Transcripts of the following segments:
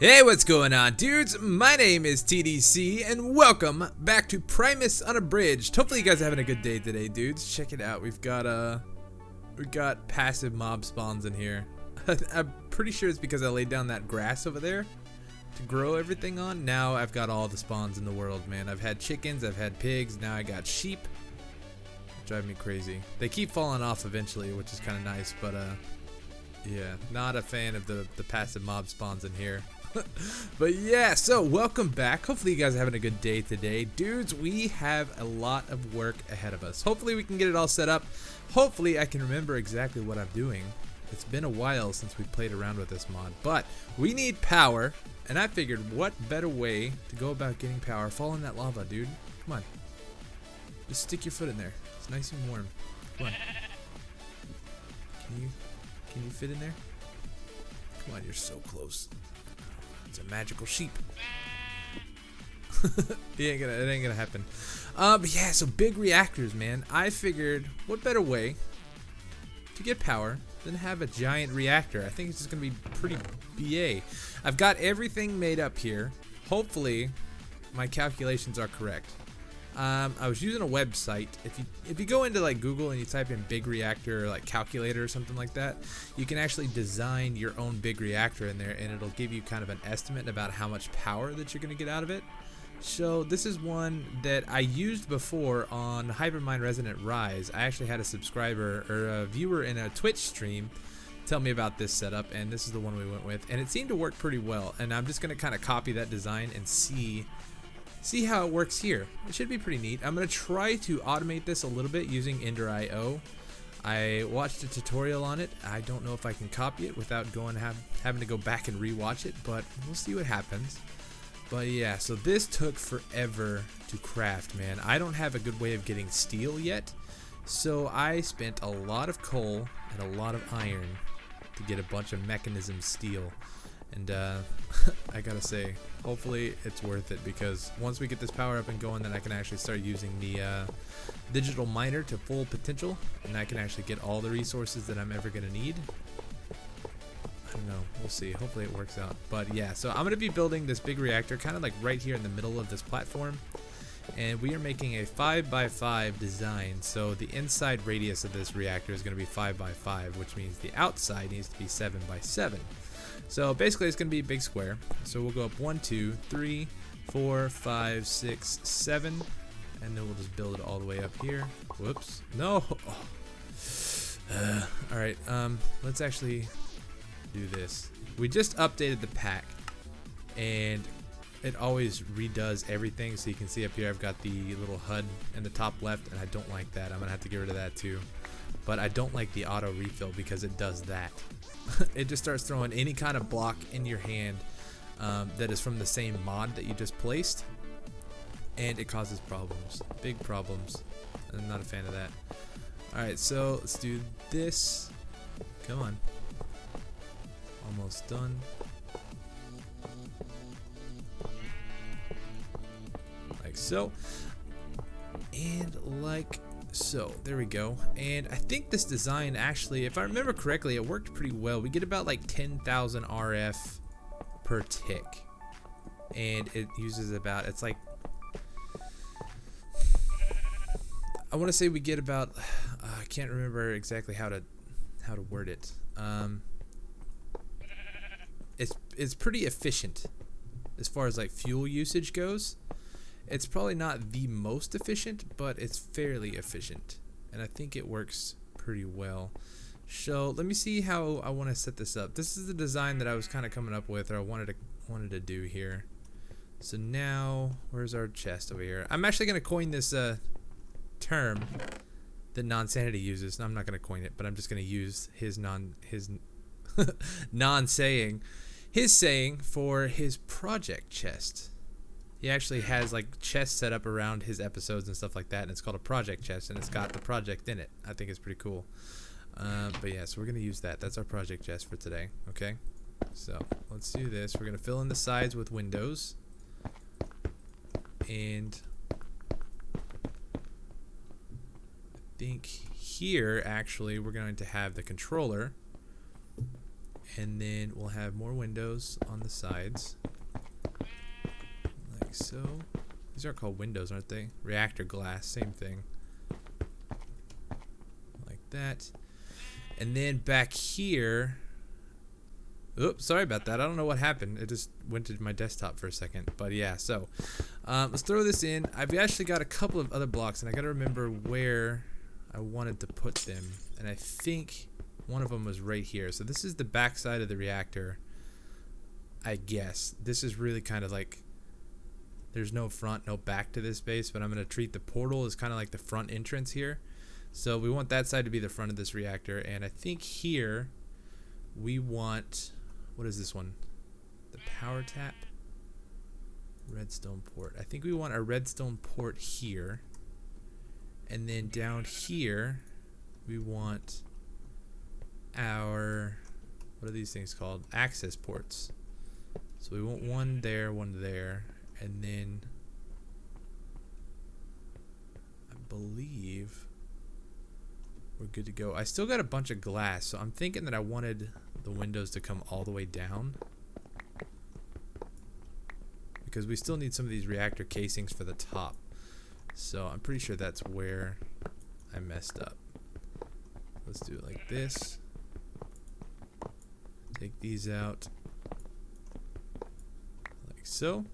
Hey, what's going on, dudes? My name is TDC, and welcome back to Primus Unabridged. Hopefully you guys are having a good day today, dudes. Check it out. We've got passive mob spawns in here. I'm pretty sure it's because I laid down that grass over there to grow everything on. Now I've got all the spawns in the world, man. I've had chickens, I've had pigs, now I got sheep. Drive me crazy. They keep falling off eventually, which is kind of nice, but yeah, not a fan of the passive mob spawns in here. But yeah, so welcome back. Hopefully you guys are having a good day today. Dudes, we have a lot of work ahead of us. Hopefully we can get it all set up. Hopefully I can remember exactly what I'm doing. It's been a while since we played around with this mod, but we need power, and I figured what better way to go about getting power. Fall in that lava, dude. Come on. Just stick your foot in there. It's nice and warm. Come on. Can you fit in there? Come on, you're so close. It's a magical sheep. it ain't gonna happen. But yeah, so big reactors, man. I figured what better way to get power than have a giant reactor. I think it's just gonna be pretty BA. I've got everything made up here. Hopefully my calculations are correct. I was using a website. If you go into like Google and you type in big reactor or like calculator or something like that, you can actually design your own big reactor in there, and it'll give you kind of an estimate about how much power that you're going to get out of it. So this is one that I used before on Hypermind Resonant Rise. I actually had a subscriber or a viewer in a Twitch stream tell me about this setup, and this is the one we went with, and it seemed to work pretty well. And I'm just going to kind of copy that design and see how it works here. It should be pretty neat. I'm going to try to automate this a little bit using Ender.io. I watched a tutorial on it. I don't know if I can copy it without having to go back and rewatch it, but we'll see what happens. But yeah, so this took forever to craft, man. I don't have a good way of getting steel yet, so I spent a lot of coal and a lot of iron to get a bunch of mechanism steel. And I gotta say, hopefully it's worth it, because once we get this power up and going, then I can actually start using the digital miner to full potential, and I can actually get all the resources that I'm ever gonna need. I don't know, we'll see. Hopefully it works out. But yeah, so I'm gonna be building this big reactor kind of like right here in the middle of this platform, and we are making a 5x5 design. So the inside radius of this reactor is gonna be 5x5, which means the outside needs to be 7x7. So basically it's going to be a big square. So we'll go up 1, 2, 3, 4, 5, 6, 7, and then we'll just build it all the way up here. Whoops. No. Alright, let's actually do this. We just updated the pack, and it always redoes everything. So you can see up here I've got the little HUD in the top left, and I don't like that. I'm going to have to get rid of that too. But I don't like the auto refill because it does that. It just starts throwing any kind of block in your hand that is from the same mod that you just placed, and it causes problems, big problems. I'm not a fan of that. Alright, so let's do this. Come on. Almost done. Like so. And like so. There we go. And I think this design actually, if I remember correctly, it worked pretty well. We get about like 10,000 RF per tick, and it uses about, it's like, I want to say we get about, I can't remember exactly how to word it. It's pretty efficient as far as like fuel usage goes. It's probably not the most efficient, but it's fairly efficient, and I think it works pretty well. So let me see how I want to set this up. This is the design that I was kind of coming up with, or I wanted to do here. So now, where's our chest over here? I'm actually going to coin this term that Non-Sanity uses. No, I'm not going to coin it, but I'm just going to use his saying for his project chest. He actually has like chests set up around his episodes and stuff like that, and it's called a project chest, and it's got the project in it. I think it's pretty cool. But yeah, so we're gonna use that. That's our project chest for today. Okay, so let's do this. We're gonna fill in the sides with windows, and I think here actually we're going to have the controller, And then we'll have more windows on the sides. Like so. These are called windows, aren't they? Reactor glass, same thing. Like that. And then back here. Oops, sorry about that. I don't know what happened. It just went to my desktop for a second. But yeah, so let's throw this in. I've actually got a couple of other blocks, and I got to remember where I wanted to put them. And I think one of them was right here. So this is the back side of the reactor, I guess. This is really kind of like, there's no front, no back to this space, but I'm going to treat the portal as kind of like the front entrance here. So we want that side to be the front of this reactor. And I think here we want, what is this one? The power tap? Redstone port. I think we want our redstone port here. And then down here, we want our, what are these things called? Access ports. So we want one there, and then I believe we're good to go. I still got a bunch of glass, so I'm thinking that I wanted the windows to come all the way down, because we still need some of these reactor casings for the top. So I'm pretty sure that's where I messed up. Let's do it like this. Take these out. Like so.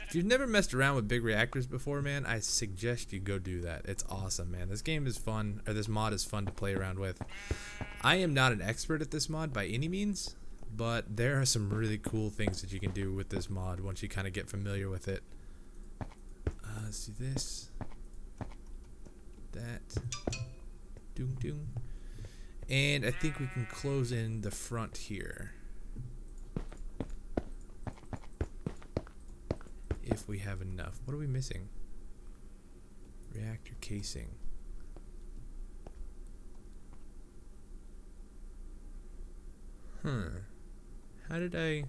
If you've never messed around with big reactors before, man, I suggest you go do that. It's awesome, man. This game is fun, or this mod is fun to play around with. I am not an expert at this mod by any means, but there are some really cool things that you can do with this mod once you kind of get familiar with it. Let's do this. That. Doom doom. And I think we can close in the front here, if we have enough. What are we missing? Reactor casing. How did I...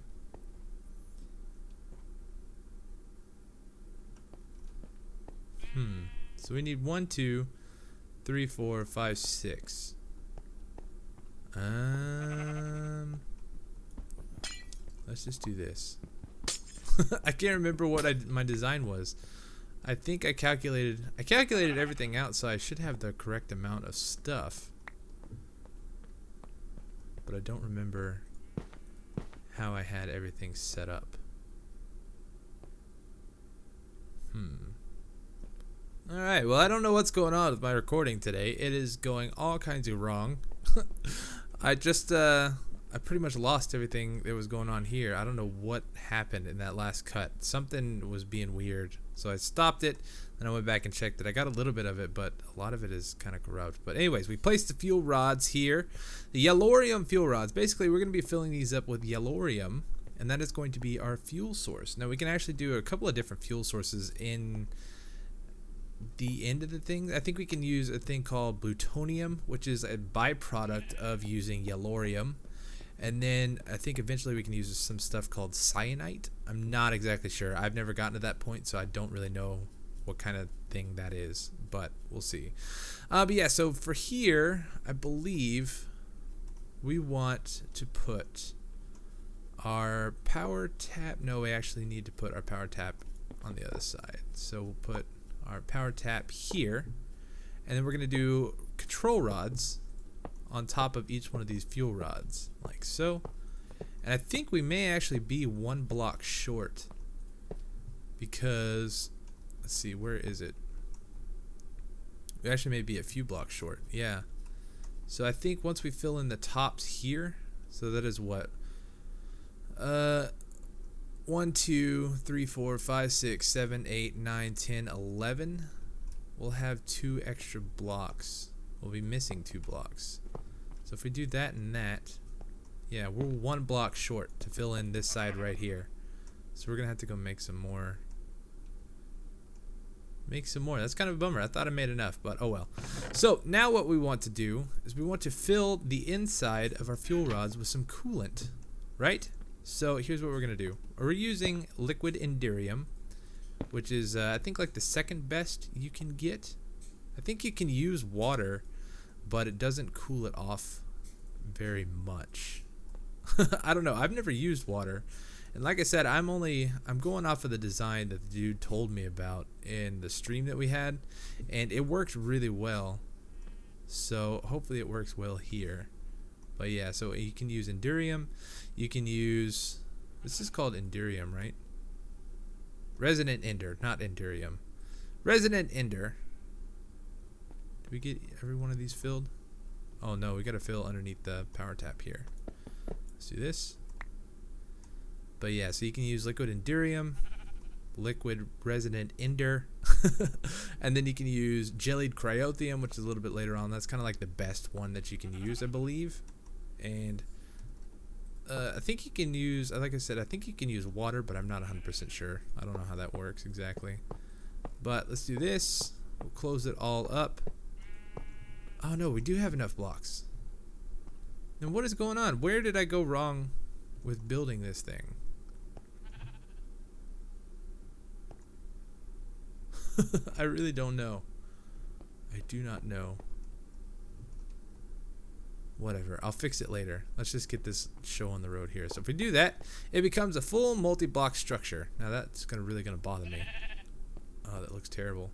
So we need 1, 2, 3, 4, 5, 6. Let's just do this. I can't remember what my design was. I think I calculated everything out, so I should have the correct amount of stuff. But I don't remember how I had everything set up. Alright, well, I don't know what's going on with my recording today. It is going all kinds of wrong. I pretty much lost everything that was going on here. I don't know what happened in that last cut. Something was being weird. So I stopped it, and I went back and checked it. I got a little bit of it, but a lot of it is kind of corrupt. But anyways, we placed the fuel rods here. The yellorium fuel rods. Basically, we're going to be filling these up with yellorium, and that is going to be our fuel source. Now, we can actually do a couple of different fuel sources in the end of the thing. I think we can use a thing called plutonium, which is a byproduct of using yellorium. And then I think eventually we can use some stuff called cyanite. I'm not exactly sure. I've never gotten to that point, so I don't really know what kind of thing that is, but we'll see. But yeah, so for here, I believe we want to put our power tap. No, we actually need to put our power tap on the other side. So we'll put our power tap here, and then we're going to do control rods on top of each one of these fuel rods, like so. And I think we may actually be 1 block short, because let's see, where is it? We actually may be a few blocks short. Yeah. So I think once we fill in the tops here, so that is what? 1, 2, 3, 4, 5, 6, 7, 8, 9, 10, 11. We'll have 2 extra blocks. We'll be missing 2 blocks. So if we do that and that, yeah, we're 1 block short to fill in this side right here. So we're gonna have to go make some more. That's kind of a bummer. I thought I made enough, but oh well. So now what we want to do is we want to fill the inside of our fuel rods with some coolant, right? So here's what we're gonna do. We're using liquid enderium, which is I think like the second best you can get. I think you can use water, but it doesn't cool it off very much. I don't know. I've never used water. And like I said, I'm going off of the design that the dude told me about in the stream that we had, and it worked really well. So hopefully it works well here. But yeah, so you can use Endurium. You can use, this is called Endurium, right? Resonant Ender, not Endurium. Resonant Ender. Did we get every one of these filled? Oh no, we gotta fill underneath the power tap here. Let's do this. But yeah, so you can use liquid Endurium, liquid resonant Ender, and then you can use jellied Cryotheum, which is a little bit later on. That's kind of like the best one that you can use, I believe. And I think you can use, like I said, I think you can use water, but I'm not 100% sure. I don't know how that works exactly. But let's do this. We'll close it all up. Oh no, we do have enough blocks. Then what is going on? Where did I go wrong with building this thing? I really don't know. I do not know. Whatever, I'll fix it later. Let's just get this show on the road here. So if we do that, it becomes a full multi-block structure. Now that's really gonna bother me. Oh, that looks terrible.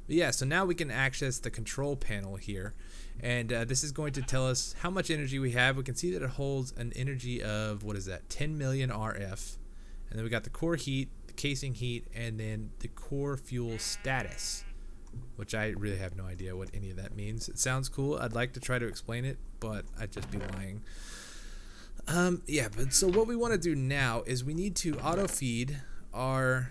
But yeah, so now we can access the control panel here, and this is going to tell us how much energy we have. We can see that it holds an energy of, what is that, 10 million RF, and then we got the core heat, the casing heat, and then the core fuel status, which I really have no idea what any of that means. It sounds cool. I'd like to try to explain it, but I'd just be lying. Yeah, but so what we want to do now is we need to auto feed our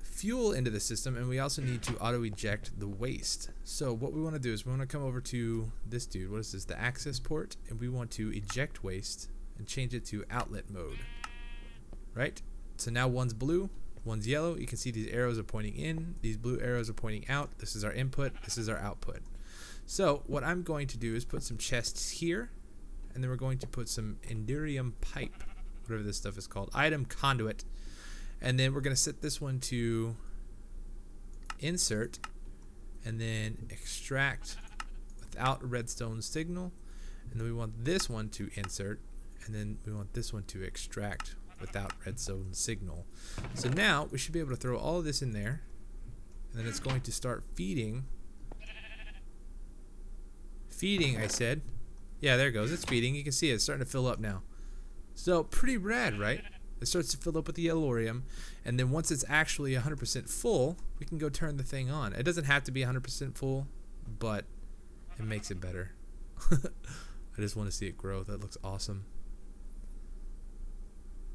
fuel into the system, and we also need to auto eject the waste. So what we want to do is we want to come over to this dude. What is this? The access port, and we want to eject waste and change it to outlet mode. Right? So now one's blue, one's yellow. You can see these arrows are pointing in, these blue arrows are pointing out. This is our input, this is our output. So what I'm going to do is put some chests here, and then we're going to put some Endurium pipe, whatever this stuff is called, item conduit. And then we're going to set this one to insert, and then extract without redstone signal. And then we want this one to insert, and then we want this one to extract without redstone signal. So now we should be able to throw all of this in there, and then it's going to start feeding. Feeding, I said. Yeah, there it goes. It's feeding. You can see it's starting to fill up now. So pretty rad, right? It starts to fill up with the yellorium, and then once it's actually 100% full, we can go turn the thing on. It doesn't have to be 100% full, but it makes it better. I just want to see it grow. That looks awesome.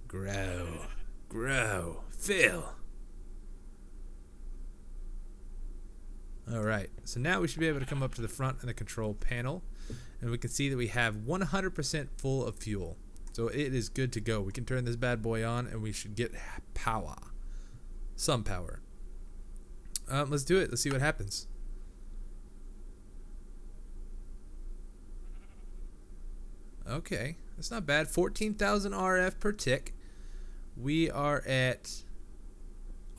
Grow, grow, fill. Alright, so now we should be able to come up to the front of the control panel, and we can see that we have 100% full of fuel. So it is good to go. We can turn this bad boy on, and we should get power. Some power. Let's do it. Let's see what happens. Okay, that's not bad. 14,000 RF per tick. We are at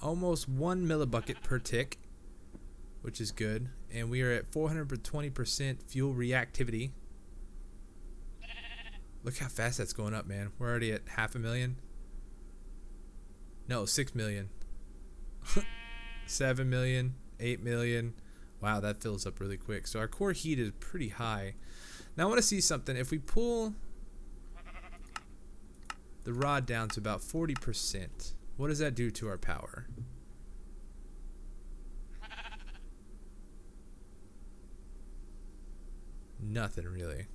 almost 1 millibucket per tick, which is good. And we are at 420% fuel reactivity. Look how fast that's going up, man. We're already at 500,000. No, 6 million. 7 million, 8 million. Wow, that fills up really quick. So our core heat is pretty high. Now I want to see something. If we pull the rod down to about 40%, what does that do to our power? Nothing really.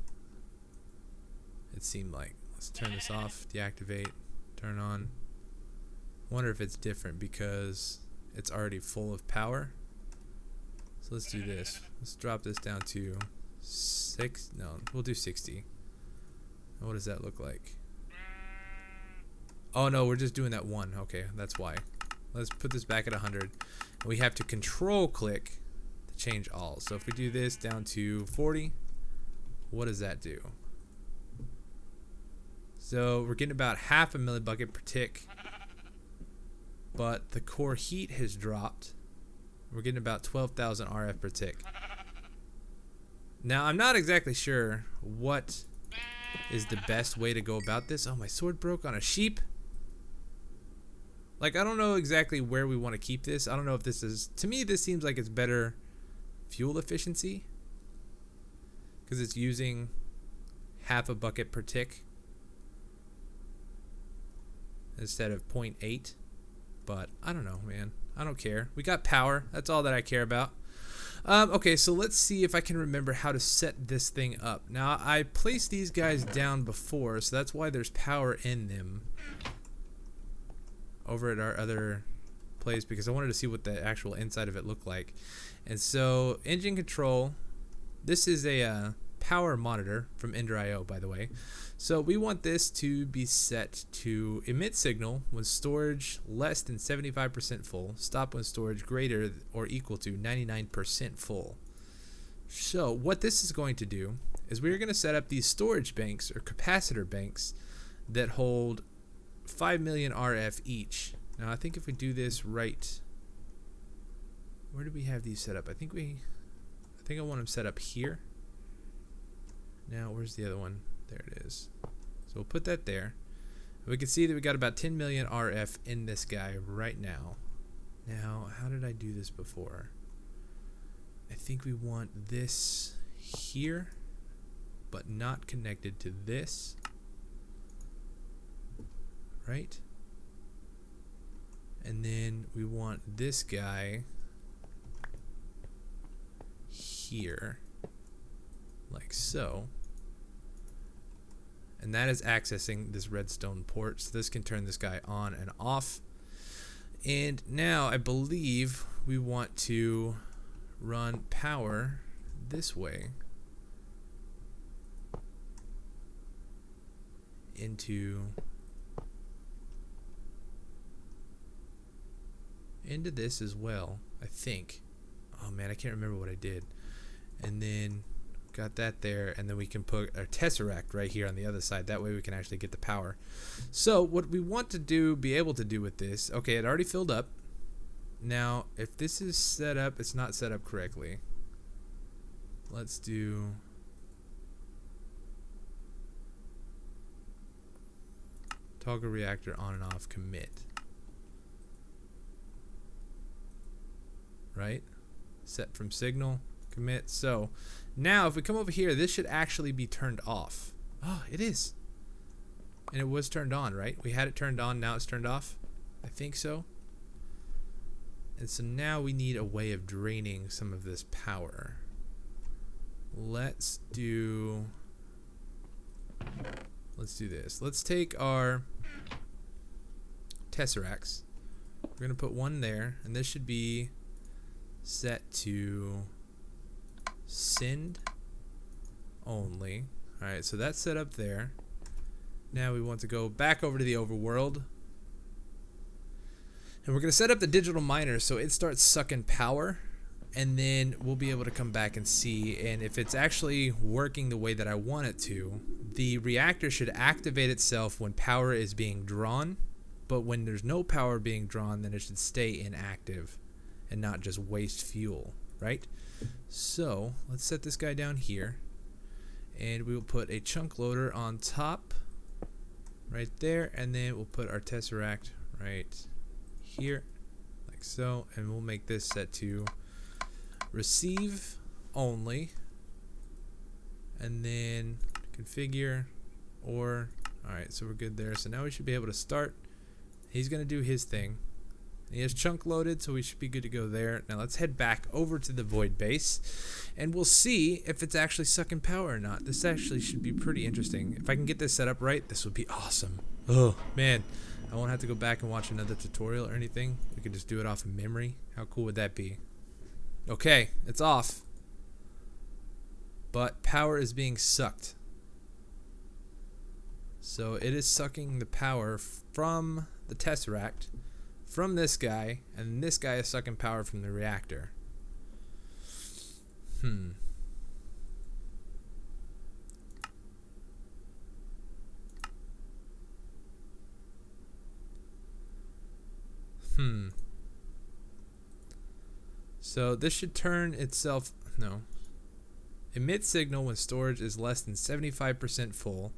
It seemed like. Let's turn this off, deactivate, turn on. Wonder if it's different because it's already full of power. So let's do this. Let's drop this down to 6. No, we'll do 60. What does that look like? Oh no, we're just doing that one. Okay, that's why. Let's put this back at 100. We have to control click to change all. So if we do this down to 40, what does that do? So we're getting about 0.5 millibucket per tick, but the core heat has dropped. We're getting about 12,000 RF per tick. Now I'm not exactly sure what is the best way to go about this. Oh, my sword broke on a sheep. Like, I don't know exactly where we want to keep this. I don't know if this is... To me, this seems like it's better fuel efficiency. Because it's using half a bucket per tick. Instead of 0.8. But, I don't know, man. I don't care. We got power. That's all that I care about. Okay, so let's see if I can remember how to set this thing up. Now, I placed these guys down before, so that's why there's power in them. Over at our other place, because I wanted to see what the actual inside of it looked like. And so engine control, this is a power monitor from Ender.io, by the way. So we want this to be set to emit signal when storage less than 75% full, stop when storage greater or equal to 99% full. So what this is going to do is we're going to set up these storage banks or capacitor banks that hold 5 million RF each. Now I think if we do this right, where do we have these set up? I think I want them set up here. Now where's the other one? There it is. So we'll put that there. We can see that we got about 10 million RF in this guy right now. Now, how did I do this before? I think we want this here, but not connected to this. Right? And then we want this guy here, like so. And that is accessing this redstone port, so this can turn this guy on and off. And now I believe we want to run power this way into this as well, I think. Oh man, I can't remember what I did. And then got that there, and then we can put a tesseract right here on the other side. That way we can actually get the power. So what we want to do, be able to do with this, okay, it already filled up. Now if this is set up, it's not set up correctly. Let's do toggle reactor on and off commit. Right? Set from signal, commit. So now if we come over here, this should actually be turned off. Oh, it is. And it was turned on, right? We had it turned on, now it's turned off. I think so. And so now we need a way of draining some of this power. Let's do this. Let's take our tesseracts. We're gonna put one there, and this should be set to send only. Alright, so that's set up there. Now we want to go back over to the overworld. And we're going to set up the digital miner so it starts sucking power. And then we'll be able to come back and see. And if it's actually working the way that I want it to, the reactor should activate itself when power is being drawn. But when there's no power being drawn, then it should stay inactive and not just waste fuel, right? So let's set this guy down here, and we will put a chunk loader on top right there, and then we'll put our tesseract right here like so, and we'll make this set to receive only, and then configure or alright, so we're good there. So now we should be able to start. He's gonna do his thing. He has chunk loaded, so we should be good to go there. Now let's head back over to the void base, and we'll see if it's actually sucking power or not. This actually should be pretty interesting. If I can get this set up right, this would be awesome. Oh man, I won't have to go back and watch another tutorial or anything. We could just do it off of memory. How cool would that be? Okay, it's off, but power is being sucked. So it is sucking the power from the tesseract, from this guy, and this guy is sucking power from the reactor. So this should turn itself, no. Emit signal when storage is less than 75% full.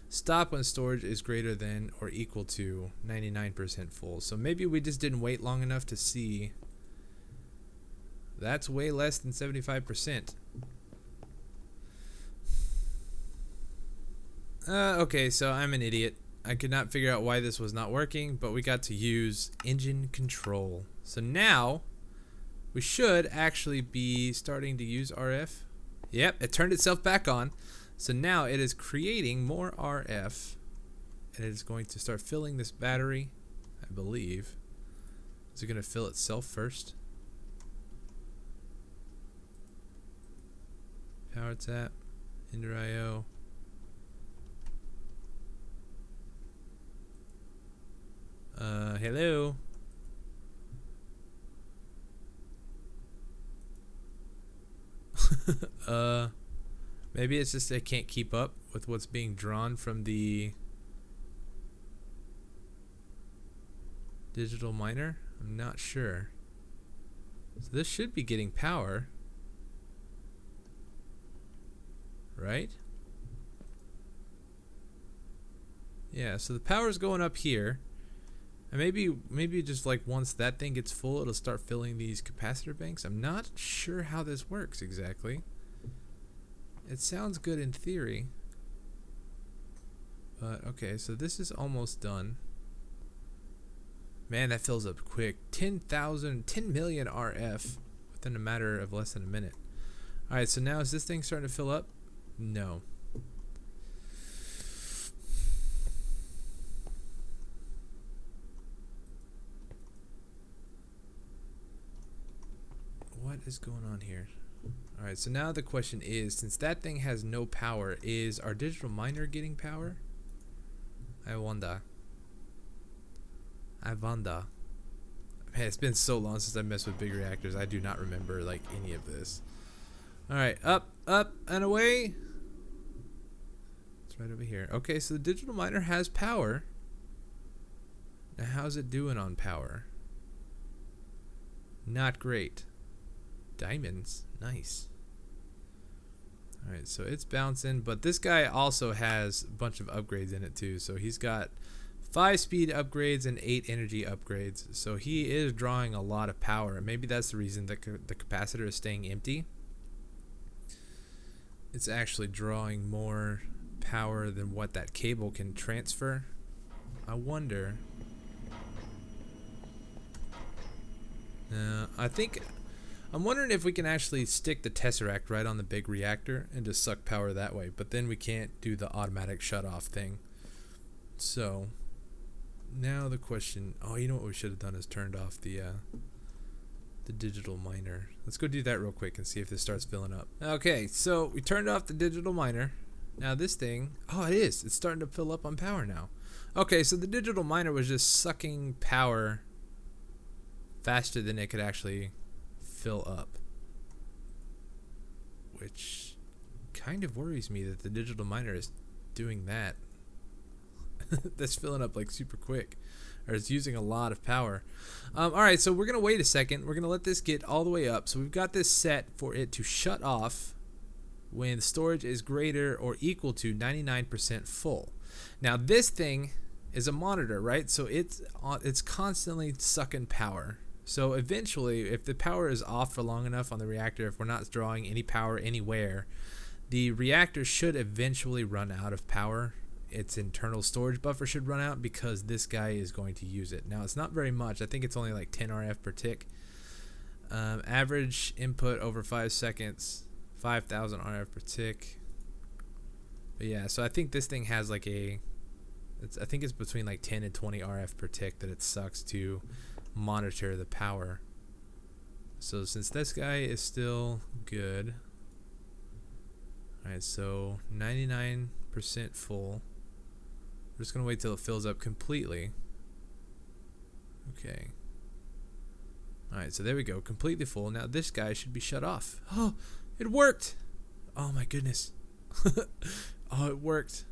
Stop when storage is greater than or equal to 99% full. So maybe we just didn't wait long enough to see. That's way less than 75%. Okay, so I'm an idiot. I could not figure out why this was not working, but we got to use engine control. So now we should actually be starting to use RF. Yep, it turned itself back on. So now it is creating more RF, and it is going to start filling this battery, I believe. Is it going to fill itself first? Power tap, Ender IO. Hello? Maybe it's just I can't keep up with what's being drawn from the digital miner. I'm not sure. So this should be getting power, right? Yeah, so the power's going up here. And maybe just like once that thing gets full, it'll start filling these capacitor banks. I'm not sure how this works exactly. It sounds good in theory. But okay, so this is almost done. Man, that fills up quick. 10 million RF within a matter of less than a minute. Alright, so now is this thing starting to fill up? No. What is going on here? Alright, so now the question is, since that thing has no power, is our digital miner getting power? I wonder. Man, it's been so long since I messed with big reactors, I do not remember like any of this. Alright, up, and away. It's right over here. Okay, so the digital miner has power. Now how's it doing on power? Not great. Diamonds, nice. Alright, so it's bouncing, but this guy also has a bunch of upgrades in it too. So he's got 5 speed upgrades and 8 energy upgrades. So he is drawing a lot of power. Maybe that's the reason that the capacitor is staying empty. It's actually drawing more power than what that cable can transfer. I wonder. I'm wondering if we can actually stick the tesseract right on the big reactor and just suck power that way, but then we can't do the automatic shut off thing. So now the question, oh, you know what we should have done is turned off the digital miner. Let's go do that real quick and see if this starts filling up. Okay, so we turned off the digital miner. Now this thing, oh, it's starting to fill up on power now. Okay, so the digital miner was just sucking power faster than it could actually fill up, which kind of worries me that the digital miner is doing that. That's filling up like super quick, or it's using a lot of power. Alright, so we're gonna wait a second. We're gonna let this get all the way up. So we've got this set for it to shut off when storage is greater or equal to 99% full. Now this thing is a monitor, right? So it's constantly sucking power. So eventually, if the power is off for long enough on the reactor, if we're not drawing any power anywhere, the reactor should eventually run out of power. Its internal storage buffer should run out because this guy is going to use it. Now, it's not very much. I think it's only like 10 RF per tick. Average input over 5 seconds, 5,000 RF per tick. But yeah, so I think this thing has like I think it's between like 10 and 20 RF per tick that it sucks to monitor the power. So since this guy is still good, alright, so 99% full. We're just gonna wait till it fills up completely. Okay. Alright, so there we go, completely full. Now this guy should be shut off. Oh, it worked! Oh my goodness. Oh, it worked.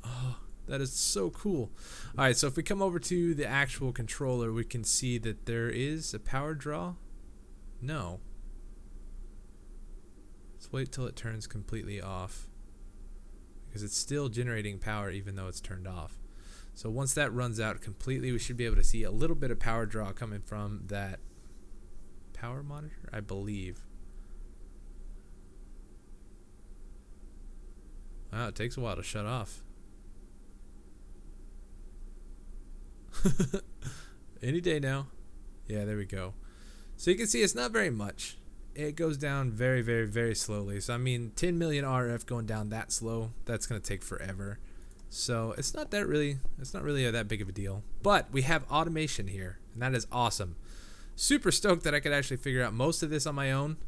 Oh, that is so cool. Alright, so if we come over to the actual controller, we can see that there is a power draw. No. Let's wait till it turns completely off, because it's still generating power even though it's turned off. So once that runs out completely, we should be able to see a little bit of power draw coming from that power monitor, I believe. Wow, it takes a while to shut off. Any day now. Yeah, there we go. So you can see it's not very much. It goes down very, very, very slowly. So I mean, 10 million RF going down that slow, that's gonna take forever. So it's not really that big of a deal. But we have automation here, and that is awesome. Super stoked that I could actually figure out most of this on my own.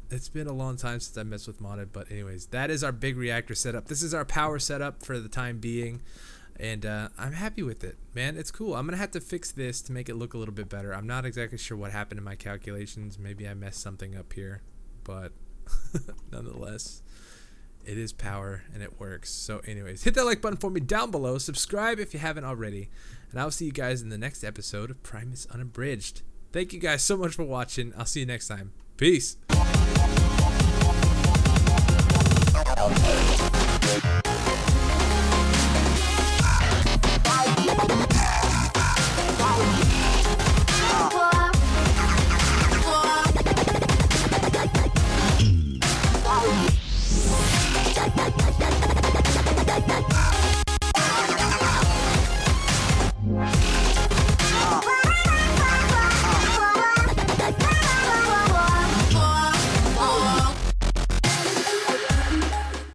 It's been a long time since I messed with modded, but anyways, that is our big reactor setup. This is our power setup for the time being, and I'm happy with it, man. It's cool. I'm gonna have to fix this to make it look a little bit better. I'm not exactly sure what happened in my calculations. Maybe I messed something up here, but nonetheless, it is power and it works. So anyways, hit that like button for me down below, subscribe if you haven't already, and I'll see you guys in the next episode of Primus Unabridged. Thank you guys so much for watching. I'll see you next time. Peace.